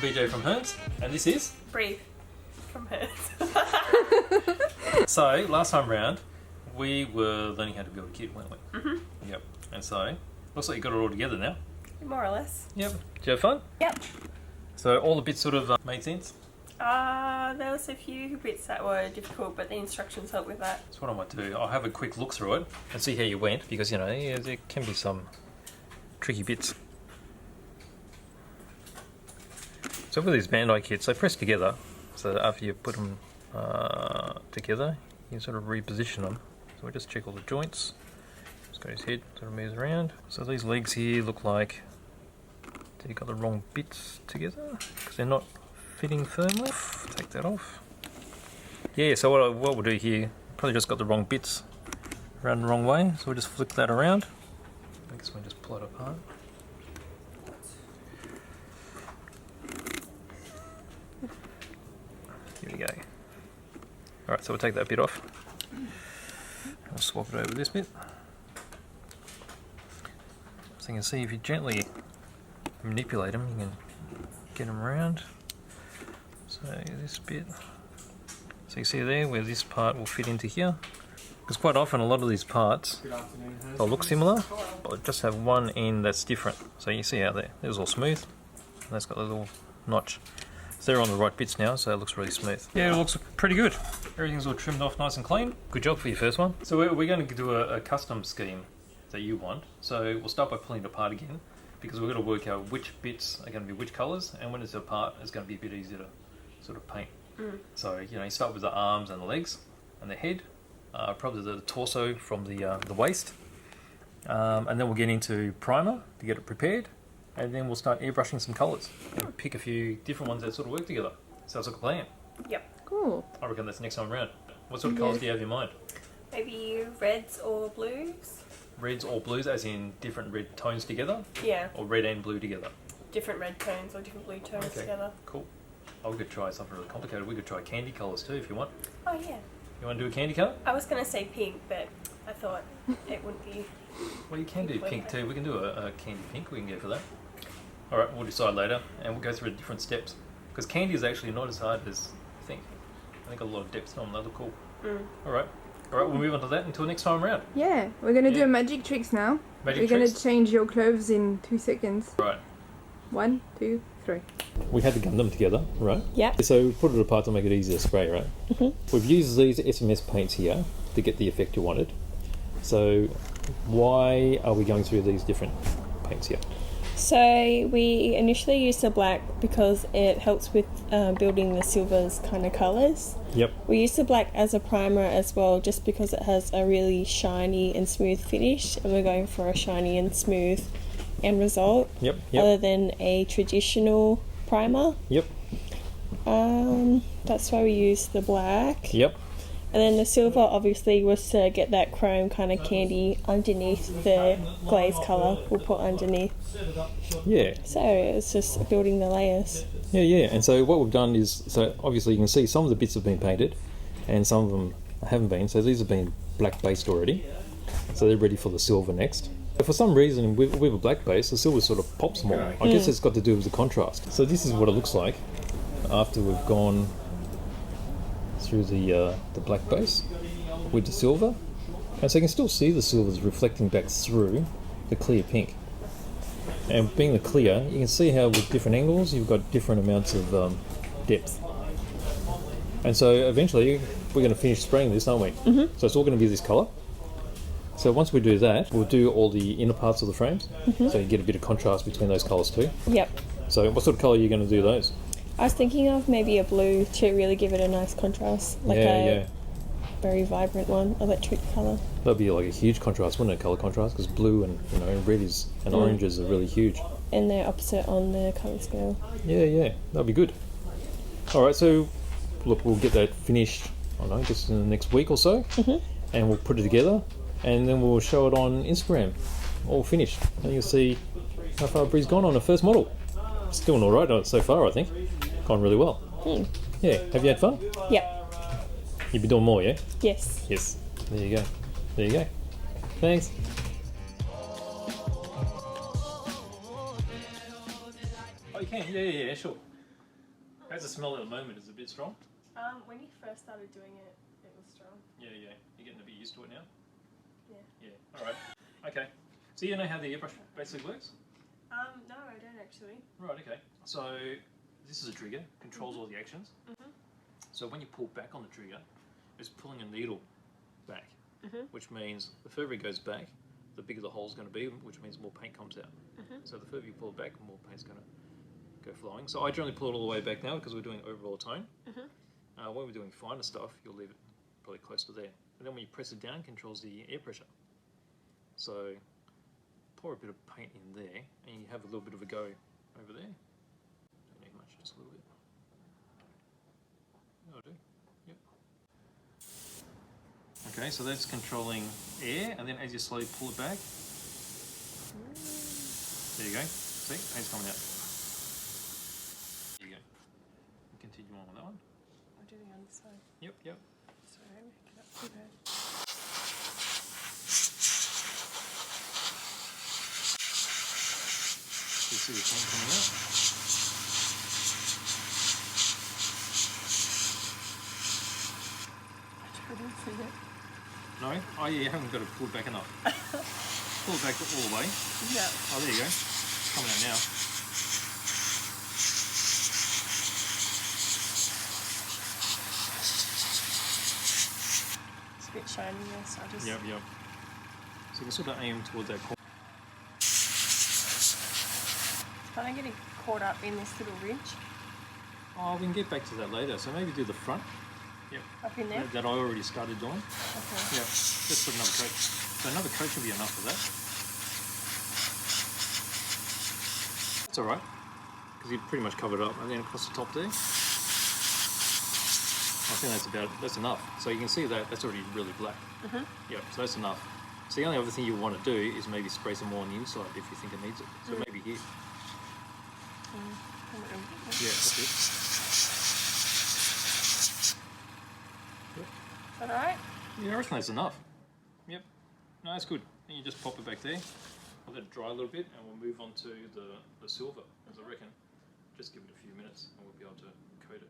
BJ from Hearns, and this is Breathe from Hearns. So last time round we were learning how to build a kit, weren't we? Mhm. Yep. And so looks like you got it all together now. More or less. Yep. Did you have fun? Yep. So all the bits sort of made sense. There was a few bits that were difficult, but the instructions helped with that. That's what I might do. I'll have a quick look through it and see how you went, because you know there can be some tricky bits. So with these Bandai kits, they press together. So after you put them together, you sort of reposition them. So we'll just check all the joints. Just got his head sort of moves around. So these legs here look like they got the wrong bits together because they're not fitting firmly. Take that off. Yeah, so what we'll do here, probably just got the wrong bits around the wrong way, so we'll just flick that around. I guess we'll just pull it apart. Here we go. Alright, so we'll take that bit off. We'll swap it over this bit. So you can see if you gently manipulate them, you can get them around. So this bit, so you see there where this part will fit into here. Because quite often a lot of these parts, they'll look similar, but just have one end that's different. So you see how there's all smooth, and that's got a little notch. So they're on the right bits now, so it looks really smooth. Yeah, it looks pretty good. Everything's all trimmed off nice and clean. Good job for your first one. So we're going to do a custom scheme that you want. So we'll start by pulling it apart again, because we're going to work out which bits are going to be which colours, and when it's apart, it's going to be a bit easier to sort of paint. So you know, you start with the arms and the legs and the head, probably the torso from the waist, and then we'll get into primer to get it prepared, and then we'll start airbrushing some colours and pick a few different ones that sort of work together. Sounds like a plan. Yep. Cool. I reckon that's next time around. What sort of colours do you have in mind? Maybe reds or blues? Reds or blues, as in different red tones together? Yeah. Or red and blue together? Different red tones or different blue tones together. Cool. Oh, we could try something really complicated. We could try candy colours too if you want. Oh yeah. You want to do a candy colour? I was going to say pink, but I thought it wouldn't be... Well, you can do pink too. We can do a candy pink. We can go for that. Alright, we'll decide later, and we'll go through the different steps. Because candy is actually not as hard as you think. I think a lot of depth to them. They look cool. Alright, we'll move on to that until next time around. Yeah, we're going to do magic tricks now. Magic we're going tricks? to change your clothes in 2 seconds. Right. 1, 2, 3. We had to gun them together, right? Yeah. So put it apart to make it easier to spray, right? We've used these SMS paints here to get the effect you wanted. So why are we going through these different paints here? So we initially used the black because it helps with building the silvers kind of colours. Yep. We used the black as a primer as well, just because it has a really shiny and smooth finish, and we're going for a shiny and smooth end result. Yep. Other than a traditional primer. Yep. That's why we used the black. Yep. And then the silver obviously was to get that chrome kind of candy underneath the glaze colour we'll put underneath. Yeah. So it's just building the layers. Yeah. And so what we've done is, so obviously you can see some of the bits have been painted and some of them haven't been. So these have been black based already. So they're ready for the silver next. But for some reason with a black base, the silver sort of pops more. I guess it's got to do with the contrast. So this is what it looks like after we've gone through the black base with the silver, and so you can still see the silvers reflecting back through the clear pink. And being the clear, you can see how with different angles you've got different amounts of depth. And so eventually we're going to finish spraying this, aren't we? So it's all going to be this colour. So once we do that, we'll do all the inner parts of the frames, so you get a bit of contrast between those colours too. Yep. So what sort of colour are you going to do those? I was thinking of maybe a blue to really give it a nice contrast, like a very vibrant one, electric colour. That'd be like a huge contrast, wouldn't it? Colour contrast, because blue and red and oranges are really huge. And they're opposite on the colour scale. Yeah, that'd be good. All right, so look, we'll get that finished. I don't know, just in the next week or so, and we'll put it together, and then we'll show it on Instagram, all finished, and you'll see how far Bree's gone on the first model. It's doing all right so far, I think. Gone really well. Yeah, have you had fun? Yep. You'll be doing more, yeah? Yes. Yes. There you go. Thanks. Oh, you can? Yeah, sure. How's the smell at the moment? Is it a bit strong? When you first started doing it, it was strong. Yeah. You're getting a bit used to it now? Yeah. Yeah. Alright. Okay. So you know how the airbrush basically works? No, I don't actually. Right, okay. So this is a trigger, controls all the actions. So when you pull back on the trigger, it's pulling a needle back, which means the further it goes back, the bigger the hole's going to be, which means more paint comes out. So the further you pull it back, more paint's going to go flowing. So I generally pull it all the way back now because we're doing overall tone. When we're doing finer stuff, you'll leave it probably close to there. And then when you press it down, it controls the air pressure. So pour a bit of paint in there, and you have a little bit of a go over there. Don't need much, just a little bit. That'll do. Yep. Okay, so that's controlling air, and then as you slowly pull it back, there you go. See, paint's coming out. There you go. And continue on with that one. I'll do the other side. Yep. Sorry, I'm making up too bad. You see the paint coming out. I couldn't see it. No? Oh yeah, you haven't got it pulled back enough. Pull it back all the way. Yeah. Oh, there you go. It's coming out now. It's a bit shiny, yes. I'll just. Yep. So you can sort of aim towards that corner. Kind of getting caught up in this little ridge Oh, we can get back to that later. So maybe do the front. Yep. up in there. That I already started doing. Okay. Yep. Just put another coat. So another coat should be enough for that. That's alright. Because you pretty much covered it up. And then across the top there. I think that's enough. So you can see that's already really black. Yep, so that's enough. So the only other thing you want to do is maybe spray some more on the inside if you think it needs it. So maybe here. Yeah, that's it. Is that alright? Yeah, I reckon that's enough. Yep. No, that's good. And you just pop it back there. I'll let it dry a little bit and we'll move on to the silver, as I reckon. Just give it a few minutes and we'll be able to coat it.